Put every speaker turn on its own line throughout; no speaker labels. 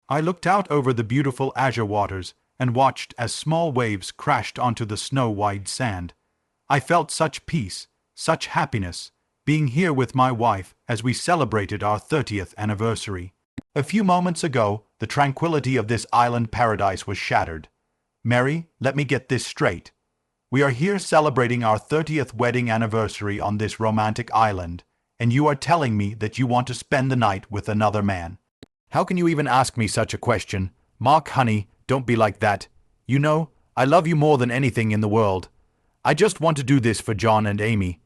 I looked out over the beautiful azure waters and watched as small waves crashed onto the snow-white sand. I felt such peace, such happiness, being here with my wife as we celebrated our 30th anniversary. A few moments ago, the tranquility of this island paradise was shattered. Mary, let me get this straight. We are here celebrating our 30th wedding anniversary on this romantic island, and you are telling me that you want to spend the night with another man. How can you even ask me such a question? Mark, honey, don't be like that. You know, I love you more than anything in the world. I just want to do this for John and Amy.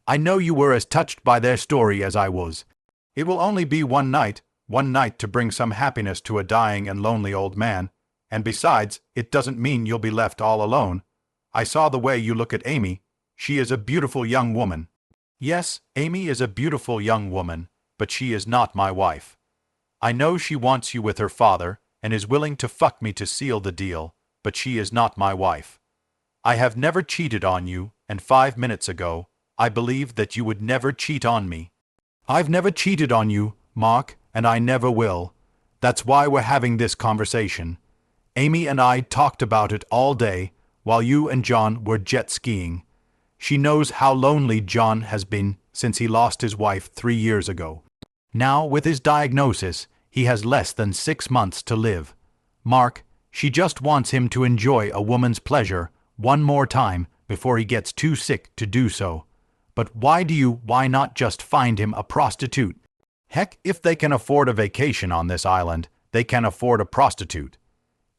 I know you were as touched by their story as I was. It will only be one night to bring some happiness to a dying and lonely old man. And besides, it doesn't mean you'll be left all alone. I saw the way you look at Amy. She is a beautiful young woman. Yes, Amy is a beautiful young woman, but she is not my wife. I know she wants you with her father and is willing to fuck me to seal the deal, but she is not my wife. I have never cheated on you, and 5 minutes ago, I believed that you would never cheat on me. I've never cheated on you, Mark, and I never will. That's why we're having this conversation. Amy and I talked about it all day while you and John were jet skiing. She knows how lonely John has been since he lost his wife 3 years ago. Now, with his diagnosis, he has less than 6 months to live. Mark, she just wants him to enjoy a woman's pleasure one more time before he gets too sick to do so. But why not just find him a prostitute? Heck, if they can afford a vacation on this island, they can afford a prostitute.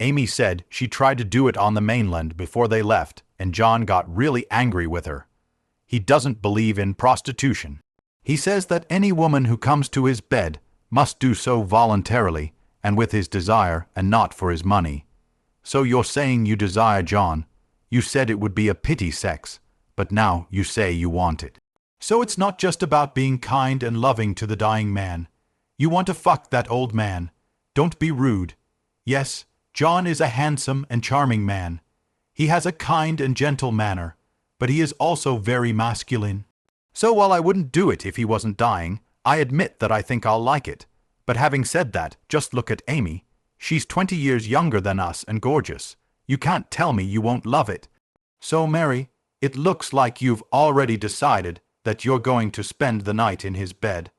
Amy said she tried to do it on the mainland before they left, and John got really angry with her. He doesn't believe in prostitution. He says that any woman who comes to his bed must do so voluntarily and with his desire and not for his money. So you're saying you desire John. You said it would be a pity sex, but now you say you want it. So it's not just about being kind and loving to the dying man. You want to fuck that old man. Don't be rude. Yes, John is a handsome and charming man. He has a kind and gentle manner, but he is also very masculine. So while I wouldn't do it if he wasn't dying, I admit that I think I'll like it. But having said that, just look at Amy. She's 20 years younger than us and gorgeous. You can't tell me you won't love it. So, Mary, it looks like you've already decided that you're going to spend the night in his bed.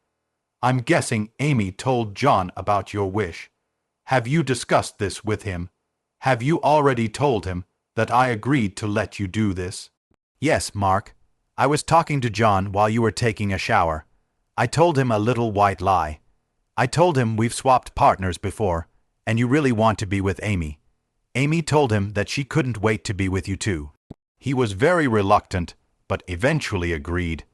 I'm guessing Amy told John about your wish. Have you discussed this with him? Have you already told him that I agreed to let you do this? Yes, Mark. I was talking to John while you were taking a shower. I told him a little white lie. I told him we've swapped partners before, and you really want to be with Amy. Amy told him that she couldn't wait to be with you too. He was very reluctant, but eventually agreed.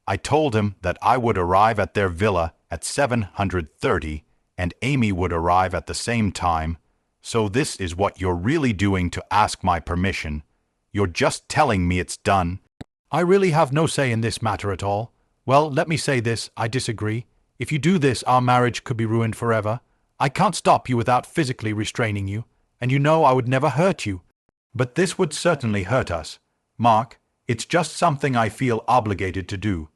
I told him that I would arrive at their villa at 7:30, and Amy would arrive at the same time. So this is what you're really doing to ask my permission. You're just telling me it's done. I really have no say in this matter at all. Well, let me say this, I disagree. If you do this, our marriage could be ruined forever. I can't stop you without physically restraining you, and you know I would never hurt you. But this would certainly hurt us. Mark, it's just something I feel obligated to do.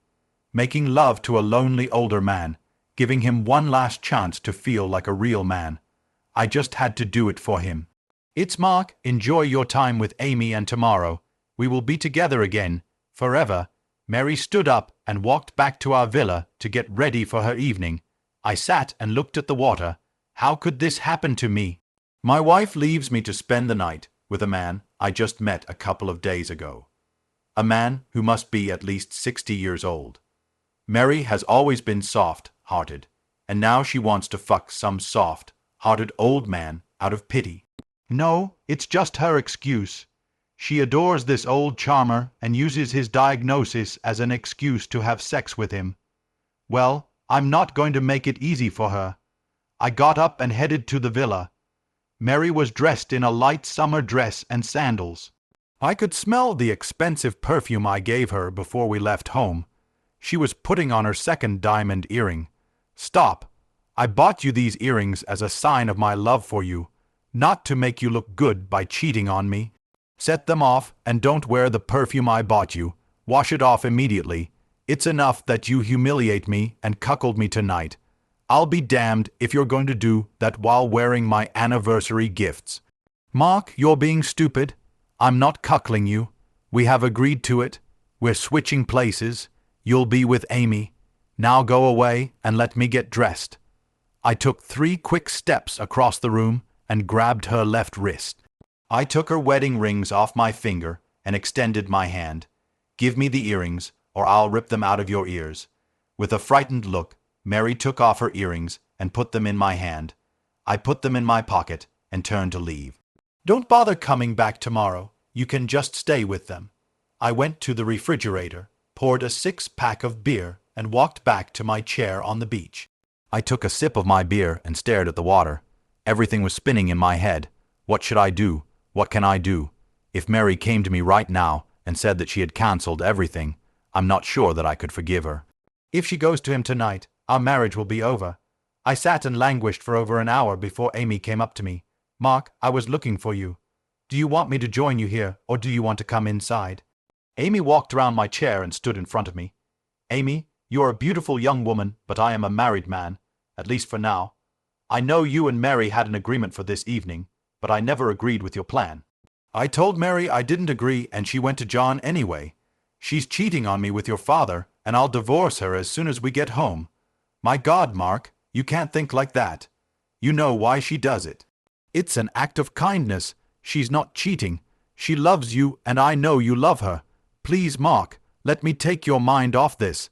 Making love to a lonely older man, giving him one last chance to feel like a real man. I just had to do it for him. It's Mark, enjoy your time with Amy, and tomorrow we will be together again, forever. Mary stood up and walked back to our villa to get ready for her evening. I sat and looked at the water. How could this happen to me? My wife leaves me to spend the night with a man I just met a couple of days ago. A man who must be at least 60 years old. Mary has always been soft-hearted, and now she wants to fuck some soft-hearted old man out of pity. No, it's just her excuse. She adores this old charmer and uses his diagnosis as an excuse to have sex with him. Well, I'm not going to make it easy for her. I got up and headed to the villa. Mary was dressed in a light summer dress and sandals. I could smell the expensive perfume I gave her before we left home. She was putting on her second diamond earring. Stop! I bought you these earrings as a sign of my love for you, not to make you look good by cheating on me. Set them off and don't wear the perfume I bought you. Wash it off immediately. It's enough that you humiliate me and cuckold me tonight. I'll be damned if you're going to do that while wearing my anniversary gifts. Mark, you're being stupid. I'm not cuckling you. We have agreed to it. We're switching places. You'll be with Amy. Now go away and let me get dressed. I took 3 quick steps across the room and grabbed her left wrist. I took her wedding rings off my finger and extended my hand. Give me the earrings, or I'll rip them out of your ears. With a frightened look, Mary took off her earrings and put them in my hand. I put them in my pocket and turned to leave. Don't bother coming back tomorrow. You can just stay with them. I went to the refrigerator, poured a 6-pack of beer, and walked back to my chair on the beach. I took a sip of my beer and stared at the water. Everything was spinning in my head. What should I do? What can I do? If Mary came to me right now and said that she had cancelled everything, I'm not sure that I could forgive her. If she goes to him tonight, our marriage will be over. I sat and languished for over an hour before Amy came up to me. Mark, I was looking for you. Do you want me to join you here, or do you want to come inside? Amy walked around my chair and stood in front of me. Amy, you are a beautiful young woman, but I am a married man, at least for now. I know you and Mary had an agreement for this evening, but I never agreed with your plan. I told Mary I didn't agree, and she went to John anyway. She's cheating on me with your father, and I'll divorce her as soon as we get home. My God, Mark, you can't think like that. You know why she does it. It's an act of kindness. She's not cheating. She loves you, and I know you love her. Please, Mark, let me take your mind off this.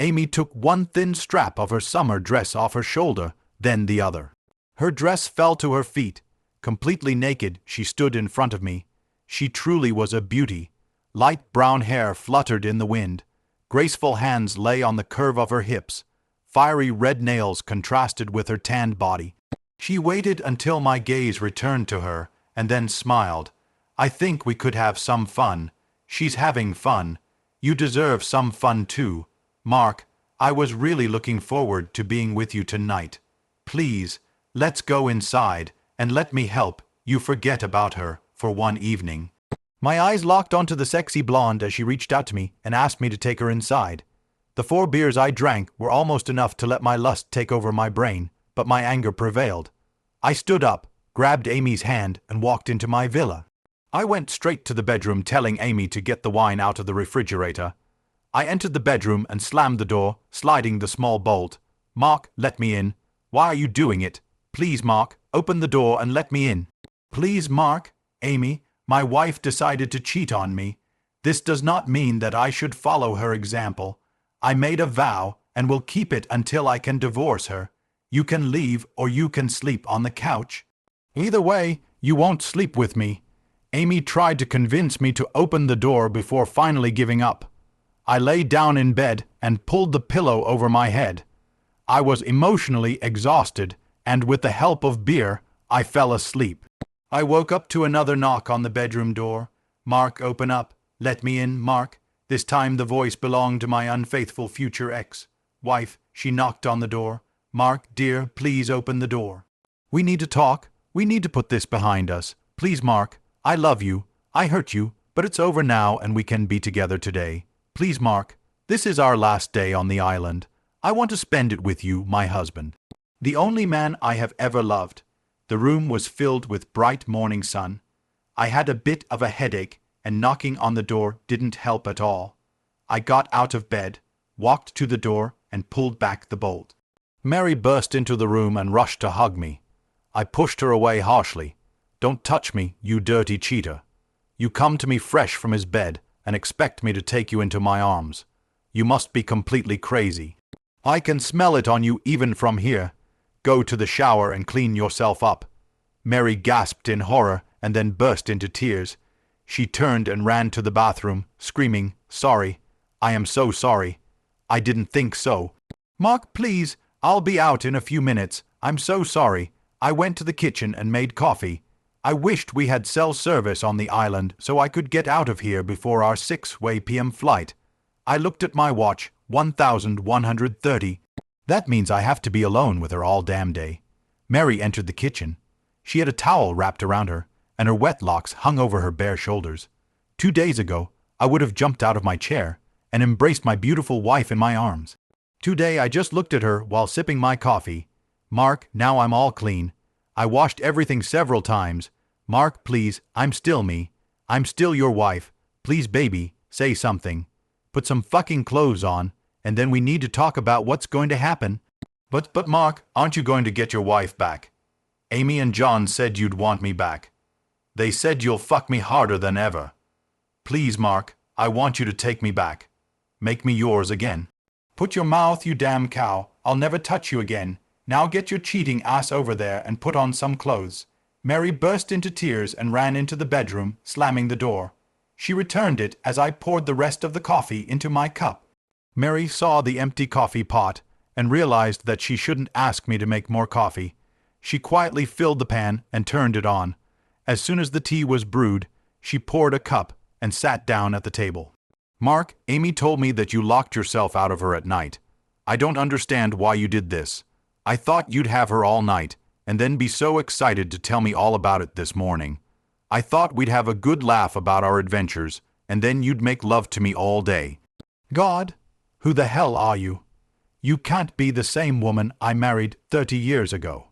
Amy took one thin strap of her summer dress off her shoulder, then the other. Her dress fell to her feet. Completely naked, she stood in front of me. She truly was a beauty. Light brown hair fluttered in the wind. Graceful hands lay on the curve of her hips. Fiery red nails contrasted with her tanned body. She waited until my gaze returned to her, and then smiled. I think we could have some fun. She's having fun. You deserve some fun too. Mark, I was really looking forward to being with you tonight. Please, let's go inside, and let me help you forget about her for one evening. My eyes locked onto the sexy blonde as she reached out to me and asked me to take her inside. The 4 beers I drank were almost enough to let my lust take over my brain, but my anger prevailed. I stood up, grabbed Amy's hand, and walked into my villa. I went straight to the bedroom, telling Amy to get the wine out of the refrigerator. I entered the bedroom and slammed the door, sliding the small bolt. Mark, let me in. Why are you doing it? Please, Mark, open the door and let me in. Please, Mark. Amy, my wife decided to cheat on me. This does not mean that I should follow her example. I made a vow and will keep it until I can divorce her. You can leave or you can sleep on the couch. Either way, you won't sleep with me. Amy tried to convince me to open the door before finally giving up. I lay down in bed and pulled the pillow over my head. I was emotionally exhausted, and with the help of beer, I fell asleep. I woke up to another knock on the bedroom door. Mark, open up. Let me in, Mark. This time the voice belonged to my unfaithful future ex-wife. She knocked on the door. Mark, dear, please open the door. We need to talk. We need to put this behind us. Please, Mark. I love you. I hurt you, but it's over now and we can be together today. Please, Mark. This is our last day on the island. I want to spend it with you, my husband. The only man I have ever loved. The room was filled with bright morning sun. I had a bit of a headache, and knocking on the door didn't help at all. I got out of bed, walked to the door, and pulled back the bolt. Mary burst into the room and rushed to hug me. I pushed her away harshly. Don't touch me, you dirty cheater. You come to me fresh from his bed and expect me to take you into my arms. You must be completely crazy. I can smell it on you even from here. Go to the shower and clean yourself up. Mary gasped in horror and then burst into tears. She turned and ran to the bathroom, screaming, "Sorry. I am so sorry. I didn't think so. Mark, please, I'll be out in a few minutes. I'm so sorry. I went to the kitchen and made coffee. I wished we had cell service on the island so I could get out of here before our 6 p.m. flight. I looked at my watch, 1130. That means I have to be alone with her all damn day." Mary entered the kitchen. She had a towel wrapped around her, and her wet locks hung over her bare shoulders. 2 days ago, I would have jumped out of my chair and embraced my beautiful wife in my arms. Today I just looked at her while sipping my coffee. Mark, now I'm all clean. I washed everything several times. Mark, please, I'm still me. I'm still your wife. Please, baby, say something. Put some fucking clothes on, and then we need to talk about what's going to happen. But Mark, aren't you going to get your wife back? Amy and John said you'd want me back. They said you'll fuck me harder than ever. Please, Mark, I want you to take me back. Make me yours again. Put your mouth, you damn cow. I'll never touch you again. Now get your cheating ass over there and put on some clothes. Mary burst into tears and ran into the bedroom, slamming the door. She returned it as I poured the rest of the coffee into my cup. Mary saw the empty coffee pot and realized that she shouldn't ask me to make more coffee. She quietly filled the pan and turned it on. As soon as the tea was brewed, she poured a cup and sat down at the table. Mark, Amy told me that you locked yourself out of her at night. I don't understand why you did this. I thought you'd have her all night, and then be so excited to tell me all about it this morning. I thought we'd have a good laugh about our adventures, and then you'd make love to me all day. God, who the hell are you? You can't be the same woman I married 30 years ago.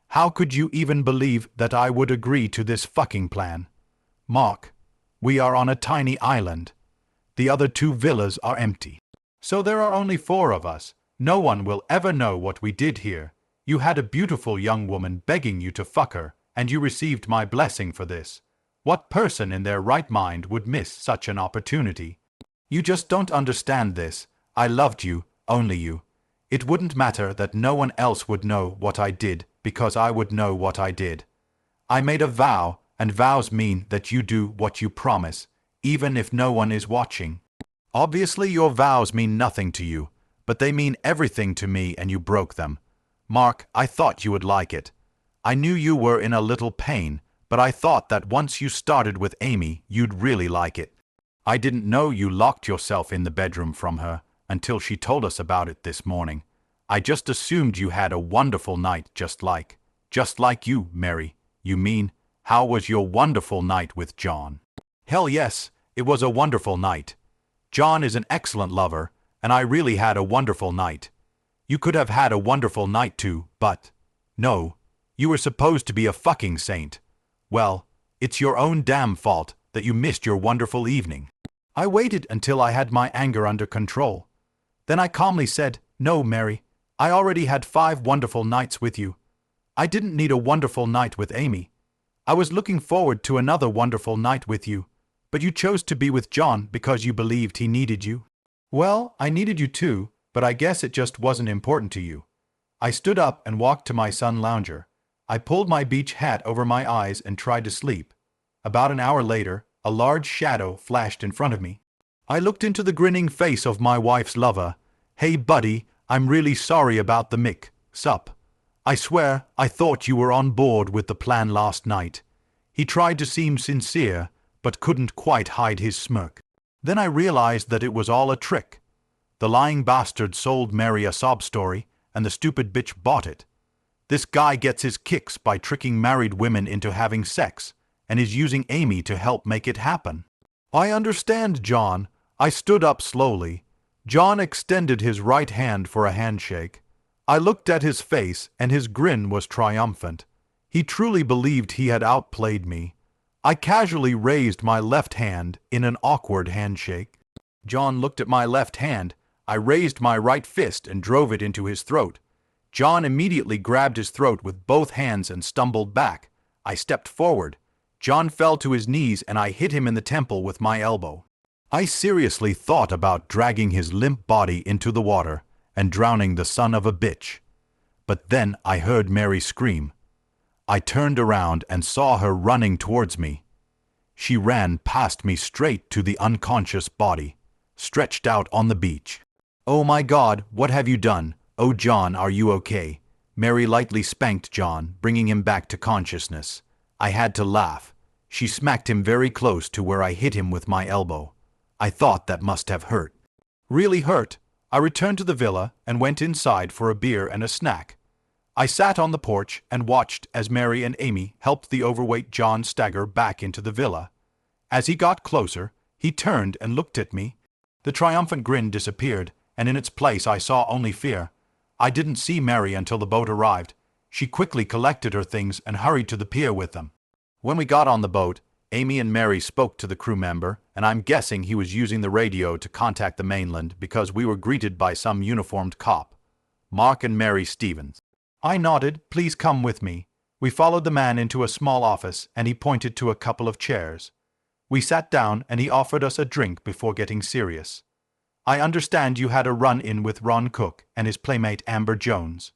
How could you even believe that I would agree to this fucking plan? Mark, we are on a tiny island. The other 2 villas are empty. So there are only 4 of us. No one will ever know what we did here. You had a beautiful young woman begging you to fuck her, and you received my blessing for this. What person in their right mind would miss such an opportunity? You just don't understand this. I loved you, only you. It wouldn't matter that no one else would know what I did, because I would know what I did. I made a vow, and vows mean that you do what you promise, even if no one is watching. Obviously your vows mean nothing to you, but they mean everything to me, and you broke them. Mark, I thought you would like it. I knew you were in a little pain, but I thought that once you started with Amy, you'd really like it. I didn't know you locked yourself in the bedroom from her until she told us about it this morning. I just assumed you had a wonderful night just like you, Mary. You mean, how was your wonderful night with John? Hell yes, it was a wonderful night. John is an excellent lover, and I really had a wonderful night. You could have had a wonderful night too, but no, you were supposed to be a fucking saint. Well, it's your own damn fault that you missed your wonderful evening. I waited until I had my anger under control. Then I calmly said, no, Mary, I already had 5 wonderful nights with you. I didn't need a wonderful night with Amy. I was looking forward to another wonderful night with you, but you chose to be with John because you believed he needed you. Well, I needed you too, but I guess it just wasn't important to you. I stood up and walked to my sun lounger. I pulled my beach hat over my eyes and tried to sleep. About an hour later, a large shadow flashed in front of me. I looked into the grinning face of my wife's lover. Hey, buddy, I'm really sorry about the mix-up. I swear I thought you were on board with the plan last night. He tried to seem sincere, but couldn't quite hide his smirk. Then I realized that it was all a trick. The lying bastard sold Mary a sob story, and the stupid bitch bought it. This guy gets his kicks by tricking married women into having sex, and is using Amy to help make it happen. I understand, John. I stood up slowly. John extended his right hand for a handshake. I looked at his face, and his grin was triumphant. He truly believed he had outplayed me. I casually raised my left hand in an awkward handshake. John looked at my left hand. I raised my right fist and drove it into his throat. John immediately grabbed his throat with both hands and stumbled back. I stepped forward. John fell to his knees and I hit him in the temple with my elbow. I seriously thought about dragging his limp body into the water and drowning the son of a bitch. But then I heard Mary scream. I turned around and saw her running towards me. She ran past me straight to the unconscious body, stretched out on the beach. Oh my God, what have you done? Oh, John, are you okay? Mary lightly spanked John, bringing him back to consciousness. I had to laugh. She smacked him very close to where I hit him with my elbow. I thought that must have hurt. Really hurt. I returned to the villa and went inside for a beer and a snack. I sat on the porch and watched as Mary and Amy helped the overweight John stagger back into the villa. As he got closer, he turned and looked at me. The triumphant grin disappeared, and in its place I saw only fear. I didn't see Mary until the boat arrived. She quickly collected her things and hurried to the pier with them. When we got on the boat, Amy and Mary spoke to the crew member, and I'm guessing he was using the radio to contact the mainland because we were greeted by some uniformed cop. Mark and Mary Stevens. I nodded, "Please come with me." We followed the man into a small office, and he pointed to a couple of chairs. We sat down, and he offered us a drink before getting serious. "I understand you had a run-in with Ron Cook and his playmate Amber Jones."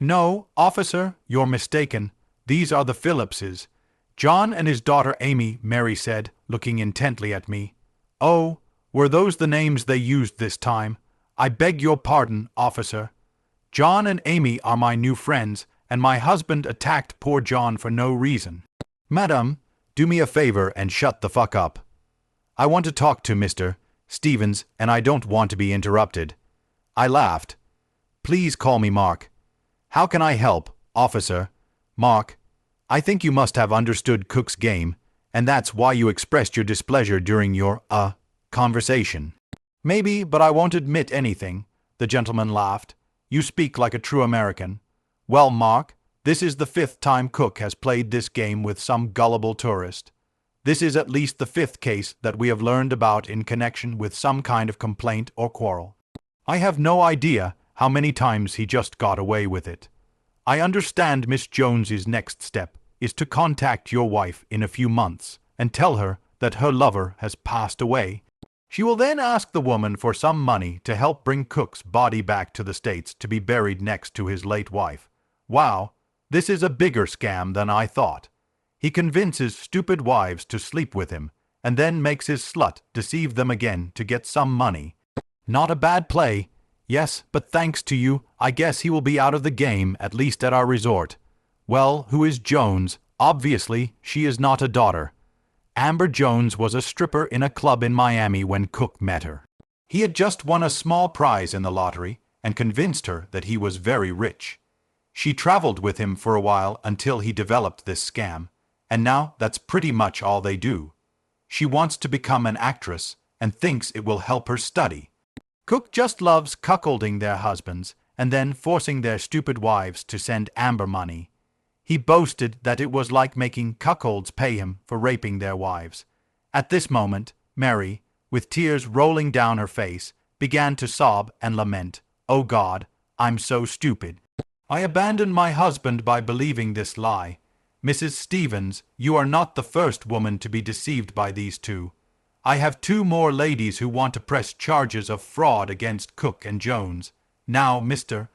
"No, officer, you're mistaken. These are the Phillipses. John and his daughter Amy," Mary said, looking intently at me. "Oh, were those the names they used this time? I beg your pardon, officer. John and Amy are my new friends, and my husband attacked poor John for no reason." "Madam, do me a favor and shut the fuck up. I want to talk to Mr. Stevens, and I don't want to be interrupted." I laughed. "Please call me Mark." "How can I help, officer?" "Mark, I think you must have understood Cook's game, and that's why you expressed your displeasure during your, conversation." "Maybe, but I won't admit anything," the gentleman laughed. "You speak like a true American. Well, Mark, this is the 5th time Cook has played this game with some gullible tourist. This is at least the 5th case that we have learned about in connection with some kind of complaint or quarrel. I have no idea how many times he just got away with it. I understand Miss Jones's next step is to contact your wife in a few months and tell her that her lover has passed away. She will then ask the woman for some money to help bring Cook's body back to the States to be buried next to his late wife. Wow, this is a bigger scam than I thought. He convinces stupid wives to sleep with him, and then makes his slut deceive them again to get some money. Not a bad play. Yes, but thanks to you, I guess he will be out of the game, at least at our resort. Well, who is Jones? Obviously, she is not a daughter. Amber Jones was a stripper in a club in Miami when Cook met her. He had just won a small prize in the lottery and convinced her that he was very rich. She traveled with him for a while until he developed this scam, and now that's pretty much all they do. She wants to become an actress and thinks it will help her study. Cook just loves cuckolding their husbands and then forcing their stupid wives to send Amber money. He boasted that it was like making cuckolds pay him for raping their wives. At this moment, Mary, with tears rolling down her face, began to sob and lament. "Oh God, I'm so stupid. I abandoned my husband by believing this lie. Mrs. Stevens, you are not the first woman to be deceived by these two. I have 2 more ladies who want to press charges of fraud against Cook and Jones. Now, Mr.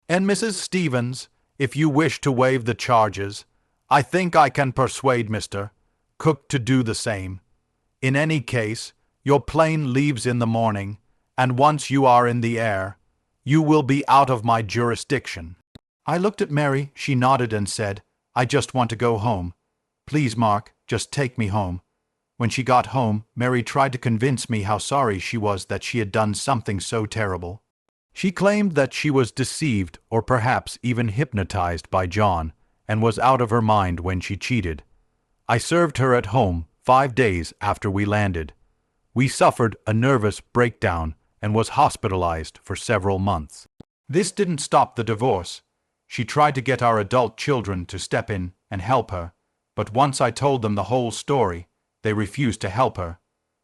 and Mrs. Stevens, if you wish to waive the charges, I think I can persuade Mr. Cook to do the same. In any case, your plane leaves in the morning, and once you are in the air, you will be out of my jurisdiction." I looked at Mary, she nodded and said, "I just want to go home. Please, Mark, just take me home." When she got home, Mary tried to convince me how sorry she was that she had done something so terrible. She claimed that she was deceived or perhaps even hypnotized by John and was out of her mind when she cheated. I served her at home 5 days after we landed. We suffered a nervous breakdown and was hospitalized for several months. This didn't stop the divorce. She tried to get our adult children to step in and help her, but once I told them the whole story, they refused to help her.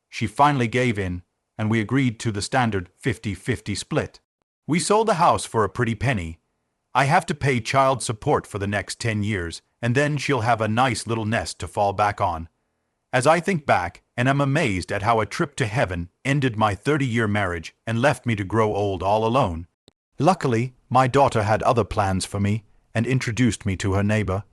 She finally gave in, and we agreed to the standard 50-50 split. We sold the house for a pretty penny. I have to pay child support for the next 10 years, and then she'll have a nice little nest to fall back on. As I think back, and am amazed at how a trip to heaven ended my 30-year marriage and left me to grow old all alone. Luckily, my daughter had other plans for me and introduced me to her neighbor.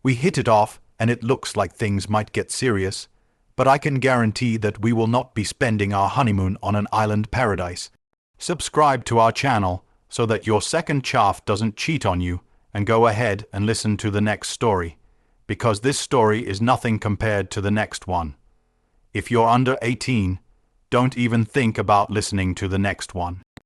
We hit it off, and it looks like things might get serious, but I can guarantee that we will not be spending our honeymoon on an island paradise. Subscribe to our channel so that your second chaff doesn't cheat on you, and go ahead and listen to the next story, because this story is nothing compared to the next one. If you're under 18, don't even think about listening to the next one.